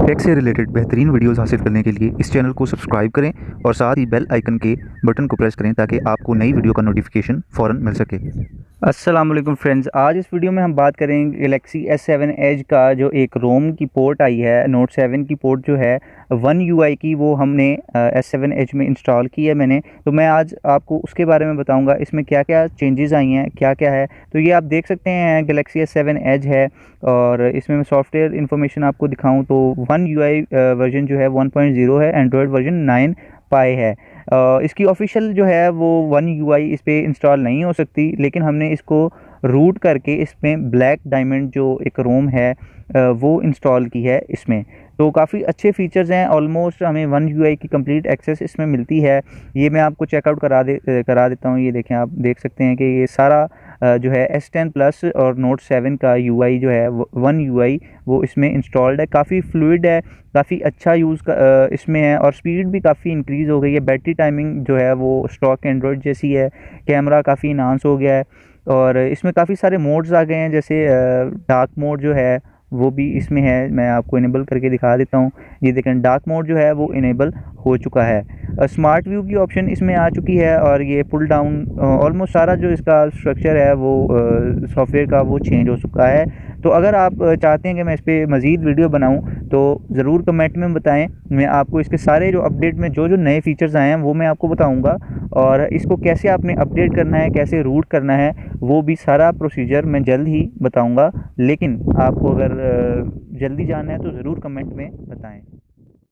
Take से related बेहतरीन videos हासिल करने के लिए इस चैनल को सब्सक्राइब करें और साथ ही बेल आइकन के बटन को प्रेस करें ताकि आपको नई वीडियो का नोटिफिकेशन फ़ौरन मिल सके। अस्सलाम वालेकुम फ्रेंड्स, आज इस वीडियो में हम बात करेंगे गैलेक्सी S7 एज का जो एक रोम की पोर्ट आई है, नोट 7 की पोर्ट जो है वन UI की, वो हमने S7 एज में इंस्टॉल की है मैंने। तो मैं आज आपको उसके बारे में बताऊंगा इसमें क्या क्या चेंजेस आई हैं, क्या क्या है। तो ये आप देख सकते हैं गैलेक्सी S7 एज है और इसमें मैं सॉफ्टवेयर इन्फॉर्मेशन आपको दिखाऊं तो वन UI वर्जन जो है 1.0 है, एंड्रॉयड वर्जन 9 पाए है। इसकी ऑफिशियल जो है वो वन UI इस पर इंस्टॉल नहीं हो सकती, लेकिन हमने इसको रूट करके इसमें ब्लैक डायमंड जो एक रोम है वो इंस्टॉल की है इसमें। तो काफ़ी अच्छे फीचर्स हैं, ऑलमोस्ट हमें वन UI की कंप्लीट एक्सेस इसमें मिलती है। ये मैं आपको चेकआउट करा देता हूँ। ये देखें, आप देख सकते हैं कि ये सारा जो है S10 प्लस और नोट 7 का UI जो है वन UI वो इसमें इंस्टॉल्ड है। काफ़ी फ्लूइड है, काफ़ी अच्छा यूज़ का इसमें है और स्पीड भी काफ़ी इंक्रीज़ हो गई है। बैटरी टाइमिंग जो है वो स्टॉक एंड्रॉयड जैसी है। कैमरा काफ़ी इन्हांस हो गया है और इसमें काफ़ी सारे मोड्स आ गए हैं, जैसे डार्क मोड जो है वो भी इसमें है। मैं आपको इनेबल करके दिखा देता हूँ। ये देखें, डार्क मोड जो है वो इनेबल हो चुका है। स्मार्ट व्यू की ऑप्शन इसमें आ चुकी है और ये पुल डाउन ऑलमोस्ट सारा जो इसका स्ट्रक्चर है वो सॉफ्टवेयर का वो चेंज हो चुका है। तो अगर आप चाहते हैं कि मैं इस पर मज़ीद वीडियो बनाऊं तो ज़रूर कमेंट में बताएं। मैं आपको इसके सारे जो अपडेट में जो जो नए फीचर्स आए हैं वो मैं आपको बताऊंगा और इसको कैसे आपने अपडेट करना है, कैसे रूट करना है, वो भी सारा प्रोसीजर मैं जल्द ही बताऊंगा। लेकिन आपको अगर जल्दी जानना है तो ज़रूर कमेंट में बताएं।